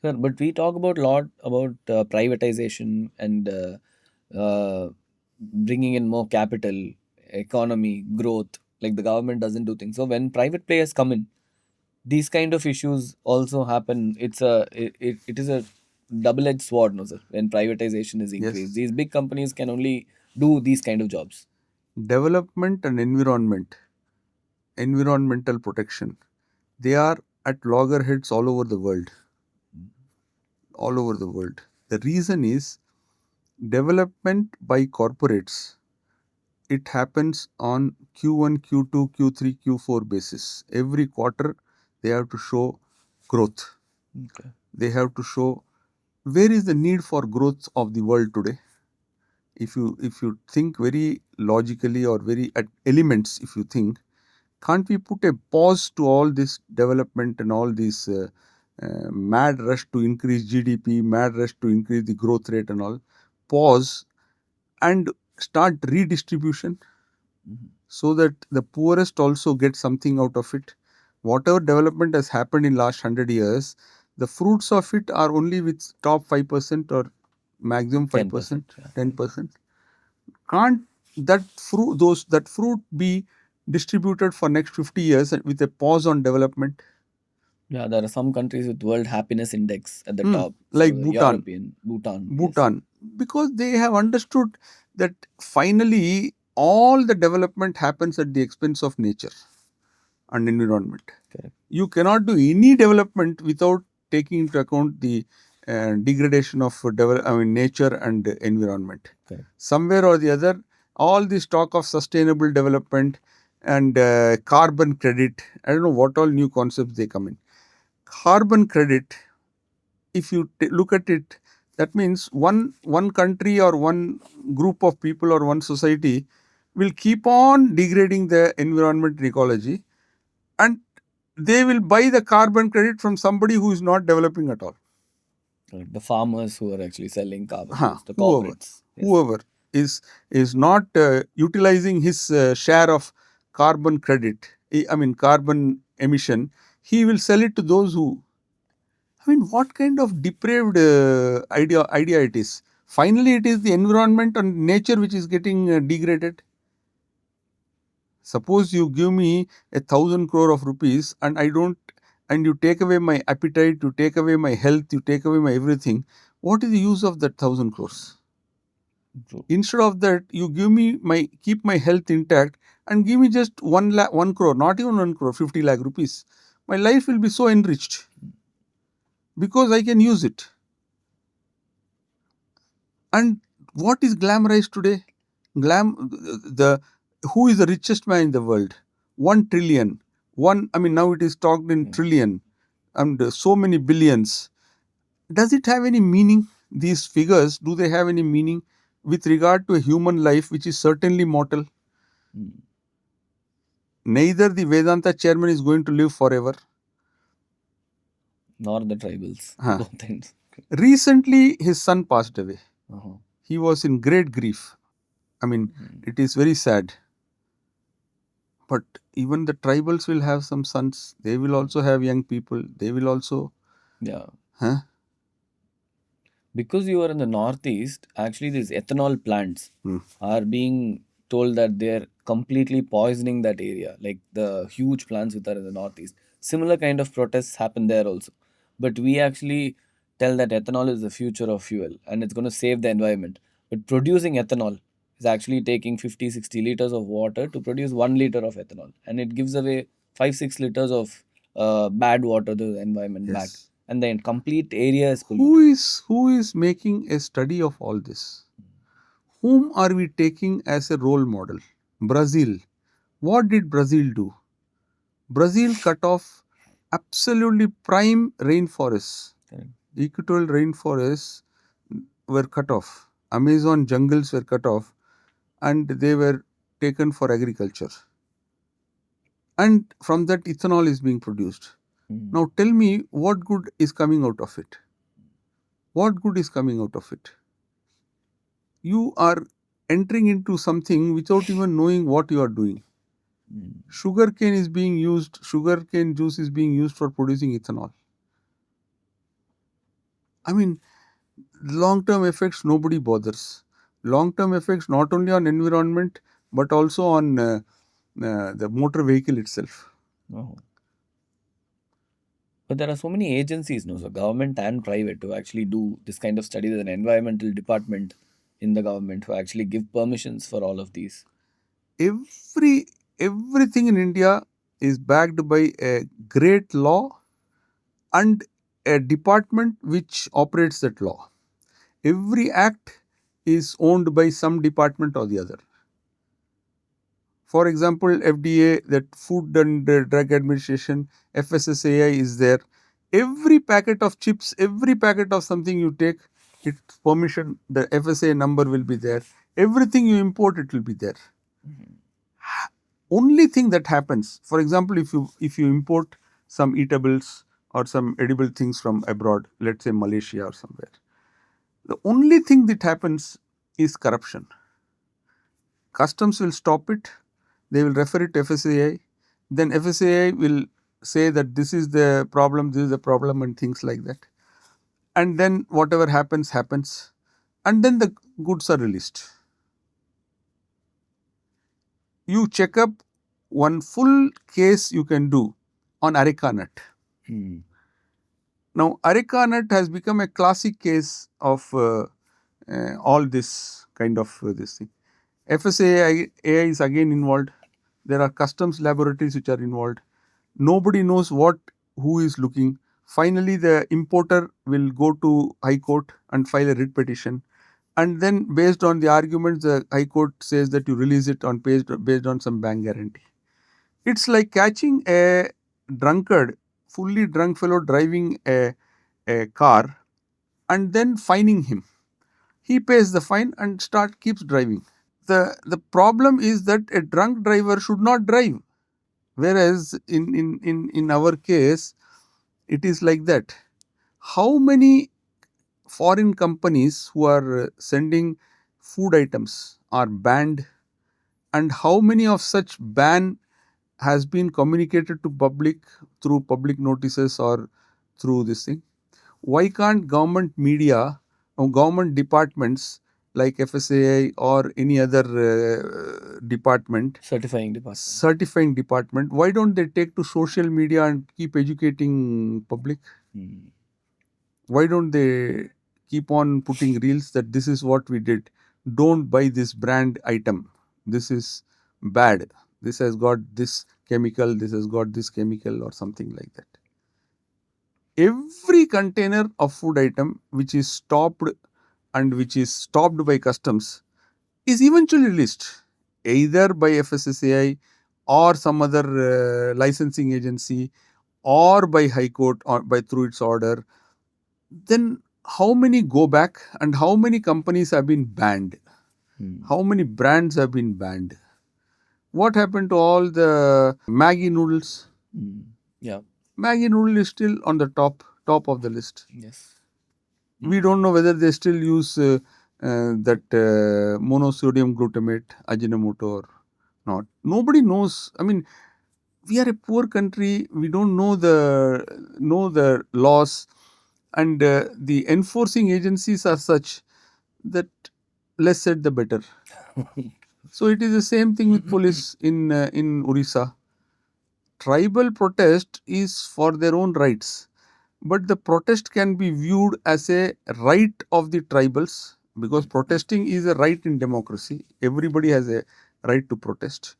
Sure, but we talk about lot about privatization and bringing in more capital, economy, growth. Like the government doesn't do things. So when private players come in, these kind of issues also happen. It is a double-edged sword, no sir. When privatization is increased, Yes. these big companies can only do these kind of jobs. Development and environmental protection, they are at loggerheads all over the world. All over the world. The reason is development by corporates. It happens on Q1, Q2, Q3, Q4 basis. Every quarter they have to show growth. Okay. They have to show where is the need for growth of the world today. If you think very logically or very at elements, if you think, can't we put a pause to all this development and all this mad rush to increase GDP, mad rush to increase the growth rate and all? Pause and start redistribution Mhm. so that the poorest also get something out of it. Whatever development has happened in last 100 years, the fruits of it are only with top 5% or maximum 10%. 5%, Yeah. 10%. Can't that fruit be distributed for next 50 years and with a pause on development? Yeah, there are some countries with World Happiness Index at the top. Like So Bhutan. European, Bhutan, yes. Bhutan, because they have understood that finally all the development happens at the expense of nature and environment. Correct. You cannot do any development without taking into account the degradation of nature and environment. Correct. Somewhere or the other, all this talk of sustainable development and carbon credit, I don't know what all new concepts they come in. Carbon credit, if you look at it, that means one country or one group of people or one society will keep on degrading the environment and ecology, and they will buy the carbon credit from somebody who is not developing at all. Correct. The farmers who are actually selling carbon Huh, goods, the whoever corporates. Yes. whoever is not utilizing his share of carbon credit, I mean carbon emission, he will sell it to those who. I mean, what kind of depraved idea it is? Finally, it is the environment and nature which is getting degraded. Suppose you give me 1,000 crore of rupees and I don't, and you take away my appetite, you take away my health, you take away my everything. What is the use of that 1,000 crores? True. Instead of that, you give me keep my health intact and give me just 1 crore, not even 1 crore, 50 lakh rupees. My life will be so enriched because I can use it. And what is glamorized today? The who is the richest man in the world? 1 trillion. One. I mean, now it is talked in Mm. trillion, and so many billions. Does it have any meaning? These figures, do they have any meaning with regard to a human life, which is certainly mortal? Mm. Neither the Vedanta chairman is going to live forever. Nor the tribals. Huh. Both ends. Okay. Recently, his son passed away. Uh-huh. He was in great grief. I mean, Mm. it is very sad. But even the tribals will have some sons. They will also have young people. They will also, Yeah. huh? Because you are in the northeast, actually these ethanol plants Hmm. are being told that they're completely poisoning that area, like the huge plants which are in the northeast. Similar kind of protests happen there also. But we actually tell that ethanol is the future of fuel and it's going to save the environment. But producing ethanol is actually taking 50, 60 liters of water to produce 1 liter of ethanol. And it gives away 5, 6 liters of bad water to the environment back. Yes. And the complete area is polluted. Who is making a study of all this? Whom are we taking as a role model? Brazil. What did Brazil do? Brazil cut off absolutely prime rainforests. Correct. Equatorial rainforests were cut off. Amazon jungles were cut off and they were taken for agriculture. And from that ethanol is being produced. Mm. Now tell me what good is coming out of it? What good is coming out of it? You are entering into something without even knowing what you are doing. Mm. Sugarcane juice is being used for producing ethanol. I mean, long-term effects nobody bothers. Long-term effects not only on environment but also on the motor vehicle itself. Oh. But there are so many agencies, no, so government and private, to actually do this kind of study. There's an environmental department in the government who actually give permissions for all of these. Every everything in India is backed by a great law and a department which operates that law. Every act is owned by some department or the other. For example, FDA, that Food and Drug Administration, FSSAI is there. Every packet of chips, every packet of something you take, its permission, the FSA number will be there. Everything you import, it will be there. Only thing that happens, for example, if you import some eatables or some edible things from abroad, let's say Malaysia or somewhere, the only thing that happens is corruption. Customs will stop it, they will refer it to FSAI, then FSAI will say that this is the problem, this is the problem, and things like that. And then whatever happens, happens, and then the goods are released. You check up one full case you can do on areca nut. Hmm. Now, areca nut has become a classic case of all this kind of this thing. FSAI is again involved. There are customs laboratories which are involved. Nobody knows who is looking. Finally, the importer will go to High Court and file a writ petition. And then, based on the arguments, the High Court says that you release it on based on some bank guarantee. It's like catching a drunkard, fully drunk fellow driving a car and then fining him. He pays the fine and keeps driving. The problem is that a drunk driver should not drive. Whereas in our case, it is like that. How many foreign companies who are sending food items are banned, and how many of such ban has been communicated to public through public notices or through this thing? Why can't government media or government departments like FSAI or any other department, Certifying department. certifying department, why don't they take to social media and keep educating public? Hmm. Why don't they keep on putting reels that this is what we did? Don't buy this brand item. This is bad. This has got this chemical, this has got this chemical, or something like that. Every container of food item which is stopped and which is stopped by customs is eventually released either by FSSAI or some other licensing agency or by High Court or by through its order. Then how many go back and how many companies have been banned? Hmm. How many brands have been banned? What happened to all the Maggi noodles? Hmm. Yeah. Maggi noodle is still on the top of the list. Yes. We don't know whether they still use that monosodium glutamate, Ajinomoto or not. Nobody knows. I mean, we are a poor country. We don't know the laws, and the enforcing agencies are such that less said the better. So it is the same thing with police in Orissa. Tribal protest is for their own rights, but the protest can be viewed as a right of the tribals because protesting is a right in democracy. Everybody has a right to protest.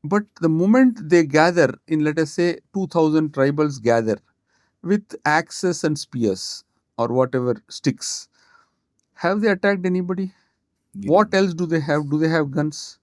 But the moment they gather, in let us say 2000 tribals gather with axes and spears or whatever sticks, have they attacked anybody? We What don't. else do they have? Do they have guns?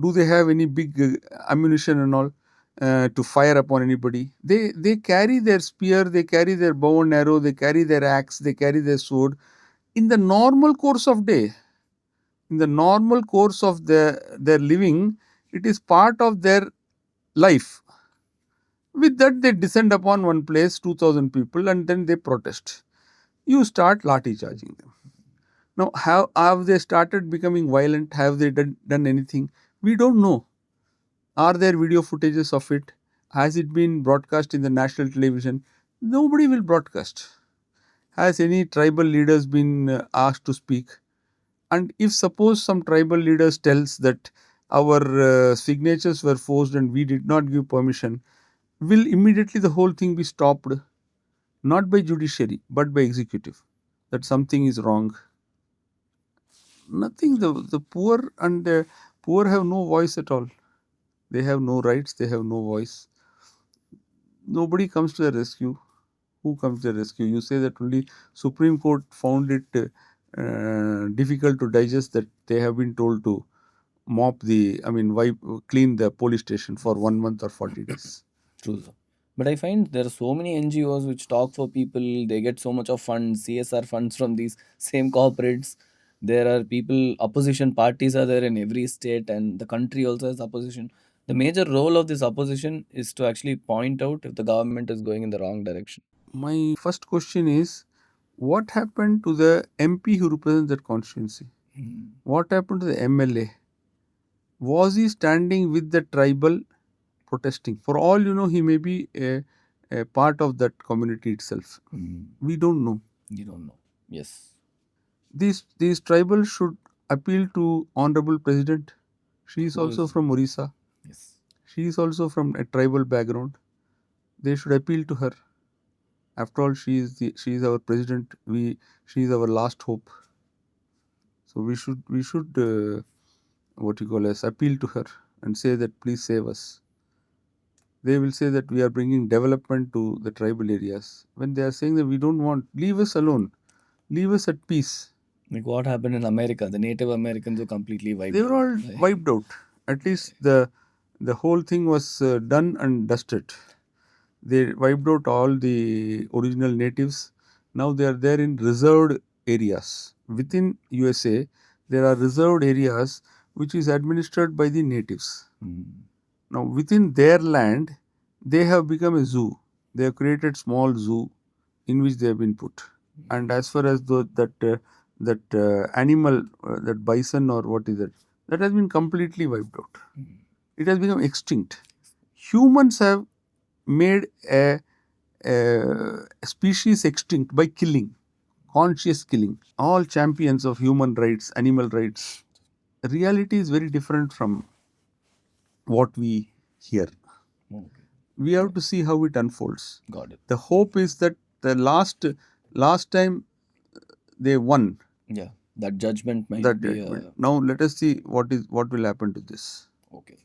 Do they have any big ammunition and all to fire upon anybody? They carry their spear, they carry their bow and arrow, they carry their axe, they carry their sword. In the normal course of day, in the normal course of their living, it is part of their life. With that, they descend upon one place, 2000 people, and then they protest. You start lathi charging them. Now, have they started becoming violent? Have they done anything? We don't know. Are there video footages of it? Has it been broadcast in the national television? Nobody will broadcast. Has any tribal leaders been asked to speak? And if suppose some tribal leaders tells that our signatures were forced and we did not give permission, will immediately the whole thing be stopped? Not by judiciary but by executive. That something is wrong. Nothing. The poor and the poor have no voice at all. They have no rights. They have no voice. Nobody comes to their rescue. Who comes to their rescue? You say that only Supreme Court found it difficult to digest that they have been told to wipe, clean the police station for 1 month or 40 days. True, sir. But I find there are so many NGOs which talk for people. They get so much of funds, CSR funds from these same corporates. There are people, opposition parties are there in every state, and the country also has opposition. The major role of this opposition is to actually point out if the government is going in the wrong direction. My first question is, what happened to the MP who represents that constituency? What happened to the MLA? Was he standing with the tribal protesting? For all you know, he may be a part of that community itself. We don't know. You don't know. Yes. These tribals should appeal to Honorable President. She is Who also is- from Orissa. Yes. She is also from a tribal background. They should appeal to her. After all, she is our president. She is our last hope. So we should what you call as appeal to her and say that please save us. They will say that we are bringing development to the tribal areas. When they are saying that we don't want, leave us alone, leave us at peace. Like what happened in America, the Native Americans were completely They wiped were out. all wiped out. At least the whole thing was done and dusted. They wiped out all the original natives. Now they are there in reserved areas. Within USA, there are reserved areas which is administered by the natives. Now within their land, they have become a zoo. They have created small zoo in which they have been put. And as far as that animal, that bison or what is it, that has been completely wiped out. It has become extinct. Humans have made a species extinct by killing, conscious killing. All champions of human rights, animal rights. Reality is very different from what we hear. Okay. We have to see how it unfolds. Got it. The hope is that the last time they won. Yeah. That judgment might That be now let us see what will happen to this. okay.